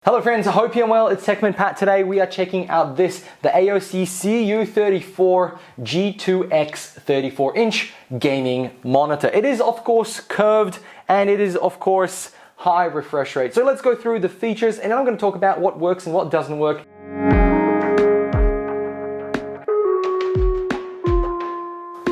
Hello friends, I hope you're well. It's TechManPat. Today we are checking out the AOC CU34G2X 34-inch gaming monitor. It is of course curved and it is of course high refresh rate. So let's go through the features and then I'm going to talk about what works and what doesn't work.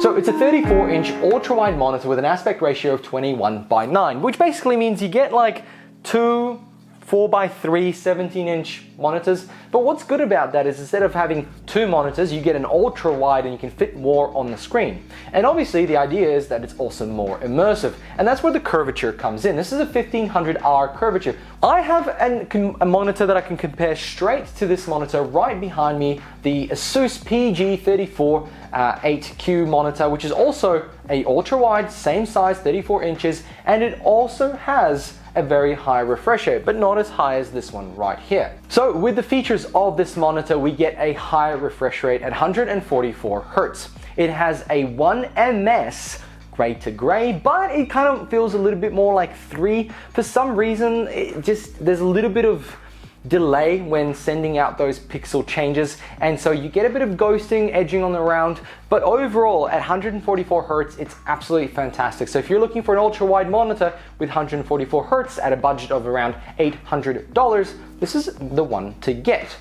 So it's a 34-inch ultra-wide monitor with an aspect ratio of 21:9, which basically means you get like two 4x3 17-inch monitors. But what's good about that is instead of having two monitors, you get an ultra wide and you can fit more on the screen. And obviously the idea is that it's also more immersive. And that's where the curvature comes in. This is a 1500R curvature. I have a monitor that I can compare straight to this monitor right behind me, the Asus PG34 8Q monitor, which is also a ultra wide, same size, 34 inches, and it also has a very high refresh rate, but not as high as this one right here. So with the features of this monitor, we get a high refresh rate at 144 Hz. It has a 1 ms gray to gray, but it kind of feels a little bit more like 3. For some reason, there's a little bit of delay when sending out those pixel changes, and so you get a bit of ghosting, edging on the round, but overall at 144 Hz it's absolutely fantastic. So if you're looking for an ultra wide monitor with 144 Hz at a budget of around $800, this is the one to get.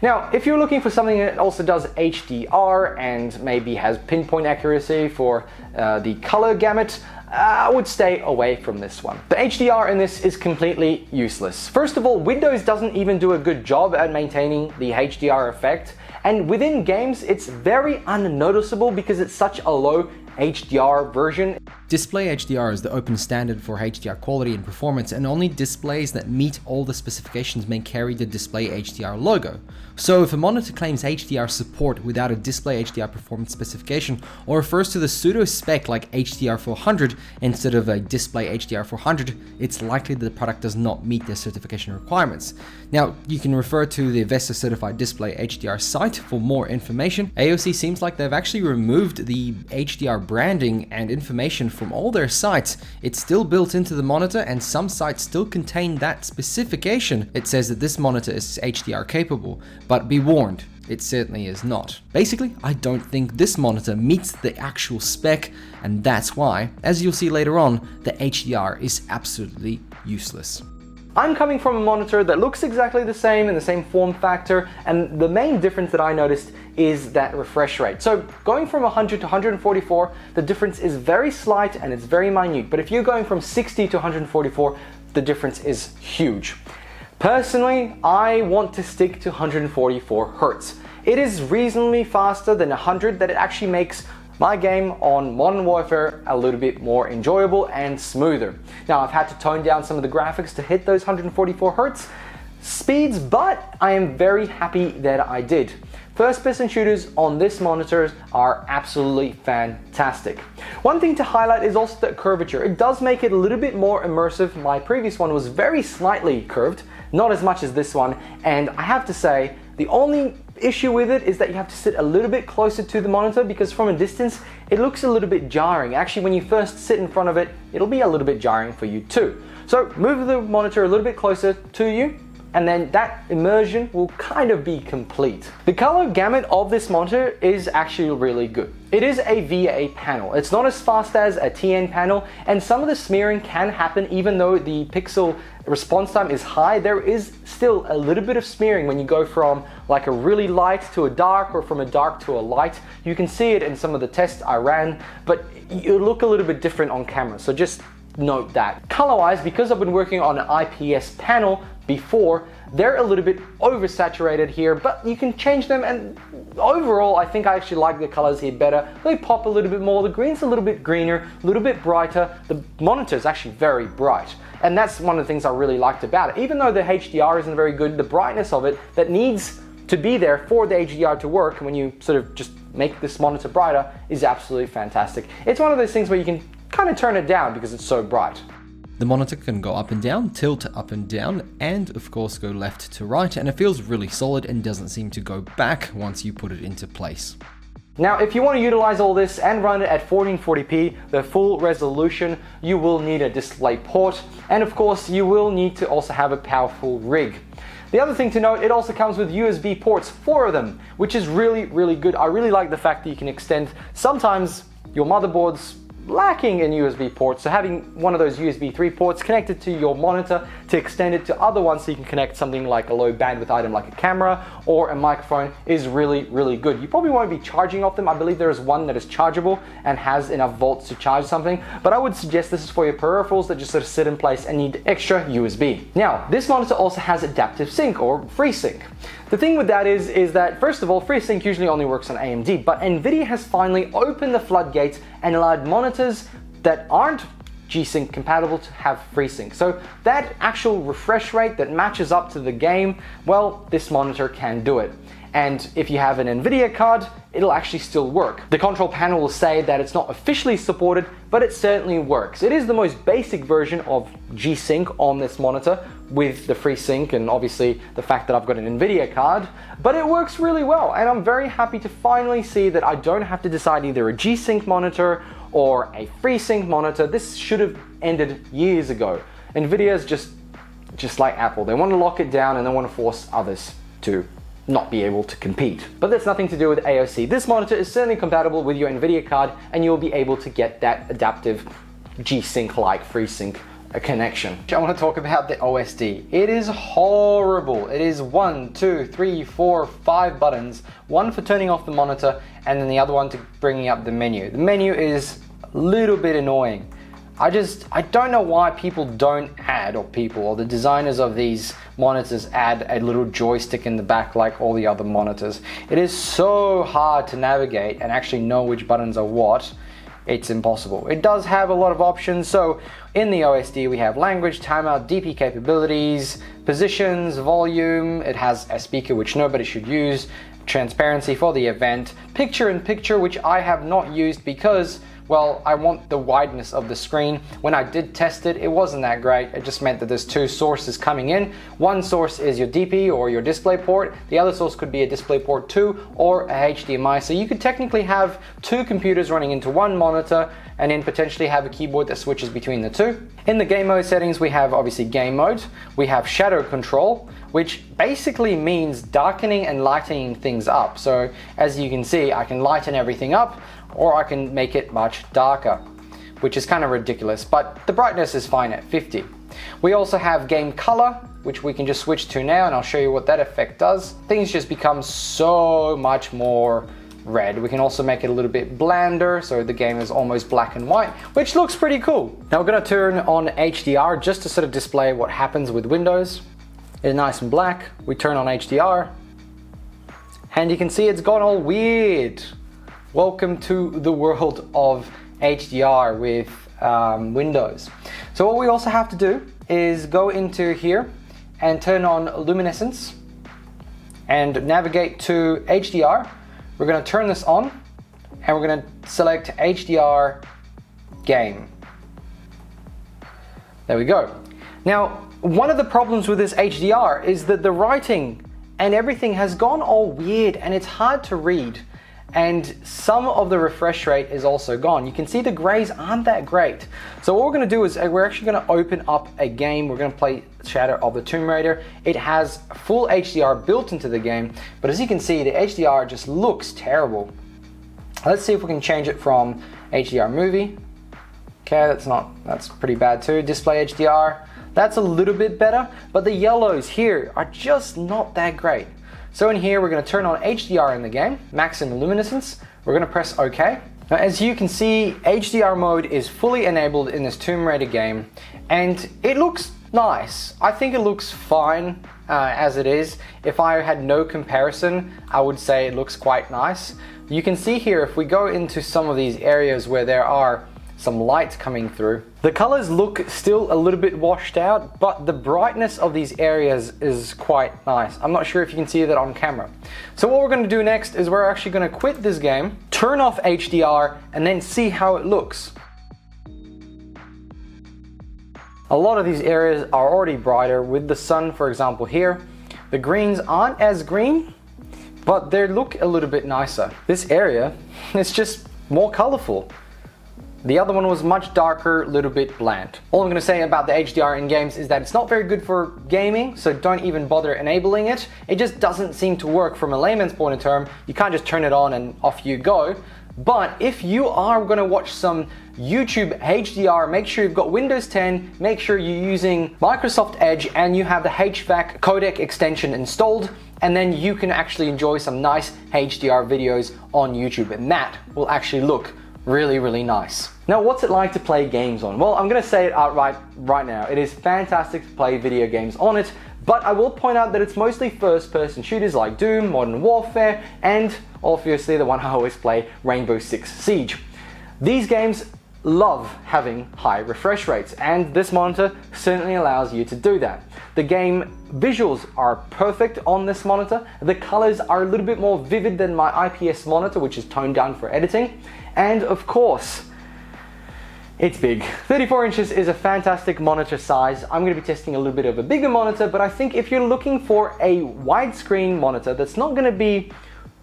Now if you're looking for something that also does HDR and maybe has pinpoint accuracy for the color gamut, I would stay away from this one. The HDR in this is completely useless. First of all, Windows doesn't even do a good job at maintaining the HDR effect, and within games it's very unnoticeable because it's such a low HDR version. Display HDR is the open standard for HDR quality and performance, and only displays that meet all the specifications may carry the Display HDR logo. So if a monitor claims HDR support without a Display HDR performance specification, or refers to the pseudo spec like HDR 400 instead of a Display HDR 400, it's likely that the product does not meet their certification requirements. Now, you can refer to the VESA certified Display HDR site for more information. AOC seems like they've actually removed the HDR branding and information from all their sites. It's still built into the monitor, and some sites still contain that specification. It says that this monitor is HDR capable, but be warned, it certainly is not. Basically, I don't think this monitor meets the actual spec, and that's why, as you'll see later on, the HDR is absolutely useless. I'm coming from a monitor that looks exactly the same in the same form factor, and the main difference that I noticed is that refresh rate. So going from 100 to 144, the difference is very slight and it's very minute, but if you're going from 60 to 144, the difference is huge. Personally, I want to stick to 144 Hz. It is reasonably faster than 100 that it actually makes my game on Modern Warfare a little bit more enjoyable and smoother. Now I've had to tone down some of the graphics to hit those 144 Hz speeds, but I am very happy that I did. First person shooters on this monitor are absolutely fantastic. One thing to highlight is also the curvature. It does make it a little bit more immersive. My previous one was very slightly curved, not as much as this one, and I have to say the only issue with it is that you have to sit a little bit closer to the monitor, because from a distance it looks a little bit jarring. Actually, when you first sit in front of it, it'll be a little bit jarring for you too. So move the monitor a little bit closer to you, and then that immersion will kind of be complete. The color gamut of this monitor is actually really good. It is a VA panel. It's not as fast as a TN panel, and some of the smearing can happen even though the pixel response time is high. There is still a little bit of smearing when you go from like a really light to a dark, or from a dark to a light. You can see it in some of the tests I ran, but you look a little bit different on camera, so just note that. Color-wise, because I've been working on an IPS panel before, they're a little bit oversaturated here, but you can change them, and overall I think I actually like the colors here better. They pop a little bit more. The green's a little bit greener, a little bit brighter. The monitor is actually very bright, and that's one of the things I really liked about it. Even though the HDR isn't very good, the brightness of it that needs to be there for the HDR to work, when you sort of just make this monitor brighter, is absolutely fantastic. It's one of those things where you can kind of turn it down because it's so bright. The monitor can go up and down, tilt up and down, and of course go left to right, and it feels really solid and doesn't seem to go back once you put it into place. Now, if you want to utilize all this and run it at 1440p, the full resolution, you will need a display port, and of course you will need to also have a powerful rig. The other thing to note, it also comes with USB ports, 4 of them, which is really, really good. I really like the fact that you can extend, sometimes your motherboard's lacking in USB ports, so having one of those USB 3 ports connected to your monitor to extend it to other ones so you can connect something like a low bandwidth item like a camera or a microphone is really, really good. You probably won't be charging off them. I believe there is one that is chargeable and has enough volts to charge something, but I would suggest this is for your peripherals that just sort of sit in place and need extra USB. Now, this monitor also has adaptive sync or FreeSync. The thing with that is that, first of all, FreeSync usually only works on AMD, but NVIDIA has finally opened the floodgates and allowed monitors that aren't G-Sync compatible to have FreeSync. So that actual refresh rate that matches up to the game, well, this monitor can do it. And if you have an NVIDIA card, it'll actually still work. The control panel will say that it's not officially supported, but it certainly works. It is the most basic version of G-Sync on this monitor with the FreeSync and obviously the fact that I've got an NVIDIA card, but it works really well. And I'm very happy to finally see that I don't have to decide either a G-Sync monitor or a FreeSync monitor. This should have ended years ago. NVIDIA is just like Apple. They want to lock it down and they want to force others to not be able to compete. But that's nothing to do with AOC. This monitor is certainly compatible with your NVIDIA card and you'll be able to get that adaptive G-Sync-like FreeSync connection. I want to talk about the OSD. It is horrible. It is 1, 2, 3, 4, 5 buttons, one for turning off the monitor and then the other one to bringing up the menu. The menu is a little bit annoying. I don't know why people don't add, or the designers of these monitors add a little joystick in the back like all the other monitors. It is so hard to navigate and actually know which buttons are what. It's impossible. It does have a lot of options. So in the OSD we have language, timeout, DP capabilities, positions, volume. It has a speaker which nobody should use, transparency for the event, picture-in-picture, which I have not used because, well, I want the wideness of the screen. When I did test it, it wasn't that great. It just meant that there's 2 sources coming in. One source is your DP or your display port. The other source could be a DisplayPort 2 or a HDMI. So you could technically have 2 computers running into one monitor and then potentially have a keyboard that switches between the 2. In the game mode settings, we have obviously game mode. We have shadow control, which basically means darkening and lightening things up. So as you can see, I can lighten everything up or I can make it much darker, which is kind of ridiculous, but the brightness is fine at 50. We also have game color, which we can just switch to now, and I'll show you what that effect does. Things just become so much more red. We can also make it a little bit blander, so the game is almost black and white, which looks pretty cool. Now we're gonna turn on HDR just to sort of display what happens with Windows. It's nice and black. We turn on HDR, and you can see it's gone all weird. Welcome to the world of HDR with Windows. So what we also have to do is go into here and turn on luminescence and navigate to HDR. We're going to turn this on and we're going to select HDR game. There we go. Now, one of the problems with this HDR is that the writing and everything has gone all weird and it's hard to read. And some of the refresh rate is also gone. You can see the grays aren't that great. So what we're gonna do is we're actually gonna open up a game. We're gonna play Shadow of the Tomb Raider. It has full HDR built into the game, but as you can see, the HDR just looks terrible. Let's see if we can change it from HDR movie. Okay, that's pretty bad too. Display HDR, that's a little bit better, but the yellows here are just not that great. So in here, we're going to turn on HDR in the game, maximum luminescence. We're going to press OK. Now, as you can see, HDR mode is fully enabled in this Tomb Raider game, and it looks nice. I think it looks fine as it is. If I had no comparison, I would say it looks quite nice. You can see here, if we go into some of these areas where there are some light coming through, the colors look still a little bit washed out, but the brightness of these areas is quite nice. I'm not sure if you can see that on camera. So what we're going to do next is we're actually going to quit this game, turn off HDR, and then see how it looks. A lot of these areas are already brighter with the sun, for example here. The greens aren't as green, but they look a little bit nicer. This area is just more colorful. The other one was much darker, a little bit bland. All I'm going to say about the HDR in games is that it's not very good for gaming, so don't even bother enabling it. It just doesn't seem to work from a layman's point of term. You can't just turn it on and off you go. But if you are going to watch some YouTube HDR, make sure you've got Windows 10, make sure you're using Microsoft Edge and you have the HVAC codec extension installed, and then you can actually enjoy some nice HDR videos on YouTube, and that will actually look really, really nice. Now, what's it like to play games on? Well, I'm going to say it outright right now. It is fantastic to play video games on it, but I will point out that it's mostly first-person shooters like Doom, Modern Warfare, and obviously the one I always play, Rainbow Six Siege. These games love having high refresh rates, and this monitor certainly allows you to do that. The game visuals are perfect on this monitor. The colors are a little bit more vivid than my IPS monitor, which is toned down for editing. And of course, it's big. 34 inches is a fantastic monitor size. I'm going to be testing a little bit of a bigger monitor, but I think if you're looking for a widescreen monitor that's not going to be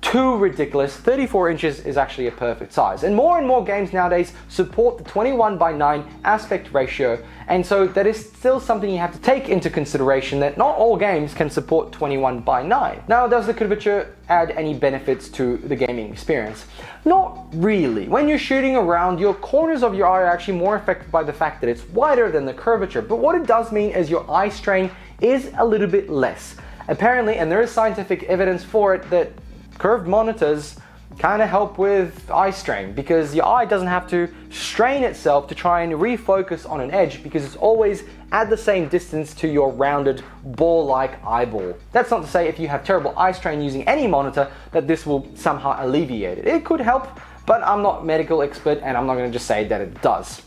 too ridiculous, 34 inches is actually a perfect size. And more games nowadays support the 21:9 aspect ratio, and so that is still something you have to take into consideration, that not all games can support 21:9. Now, does the curvature add any benefits to the gaming experience? Not really. When you're shooting around, your corners of your eye are actually more affected by the fact that it's wider than the curvature, but what it does mean is your eye strain is a little bit less. Apparently, and there is scientific evidence for it, that curved monitors kind of help with eye strain, because your eye doesn't have to strain itself to try and refocus on an edge, because it's always at the same distance to your rounded ball-like eyeball. That's not to say if you have terrible eye strain using any monitor that this will somehow alleviate it. It could help, but I'm not a medical expert and I'm not going to just say that it does.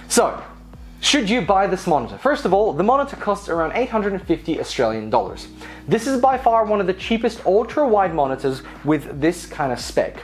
So, should you buy this monitor? First of all, the monitor costs around 850 Australian dollars. This is by far one of the cheapest ultra-wide monitors with this kind of spec,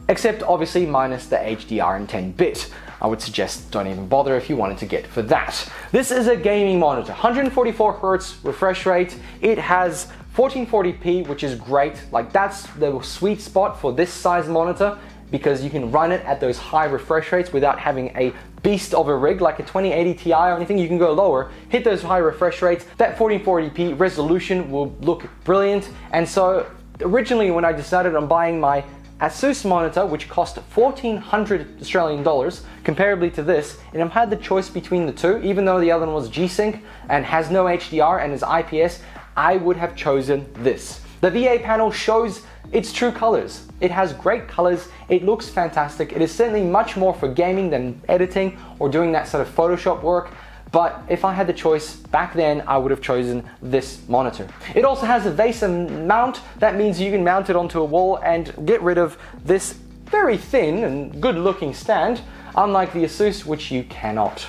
except obviously minus the HDR and 10-bit. I would suggest don't even bother if you wanted to get for that. This is a gaming monitor, 144 Hz refresh rate. It has 1440p, which is great. Like, that's the sweet spot for this size monitor, because you can run it at those high refresh rates without having a beast of a rig like a 2080 Ti or anything. You can go lower, hit those high refresh rates, that 1440p resolution will look brilliant. And so originally when I decided on buying my ASUS monitor, which cost 1,400 Australian dollars, comparably to this, and I've had the choice between the two, even though the other one was G-Sync and has no HDR and is IPS, I would have chosen this. The VA panel shows its true colors. It has great colors, it looks fantastic. It is certainly much more for gaming than editing or doing that sort of Photoshop work, but if I had the choice back then, I would have chosen this monitor. It also has a VESA mount. That means you can mount it onto a wall and get rid of this very thin and good looking stand, unlike the ASUS, which you cannot.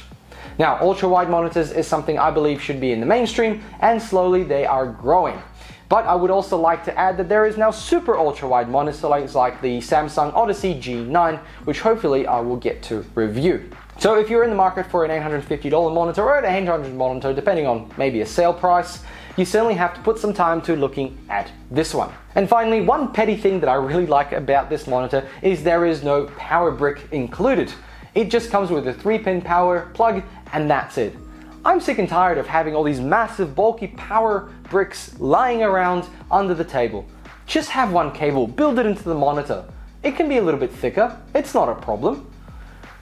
Now, ultra-wide monitors is something I believe should be in the mainstream, and slowly they are growing. But I would also like to add that there is now super ultra-wide monitors like the Samsung Odyssey G9, which hopefully I will get to review. So if you're in the market for an $850 monitor or an $800 monitor, depending on maybe a sale price, you certainly have to put some time to looking at this one. And finally, one petty thing that I really like about this monitor is there is no power brick included. It just comes with a 3-pin power plug and that's it. I'm sick and tired of having all these massive bulky power bricks lying around under the table. Just have one cable, build it into the monitor. It can be a little bit thicker, it's not a problem.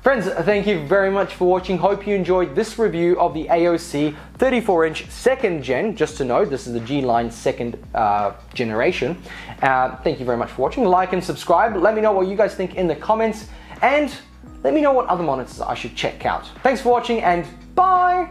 Friends, thank you very much for watching. Hope you enjoyed this review of the AOC 34-inch 2nd gen. Just to note, this is the G-Line 2nd generation. Thank you very much for watching. Like and subscribe. Let me know what you guys think in the comments, and let me know what other monitors I should check out. Thanks for watching, and bye!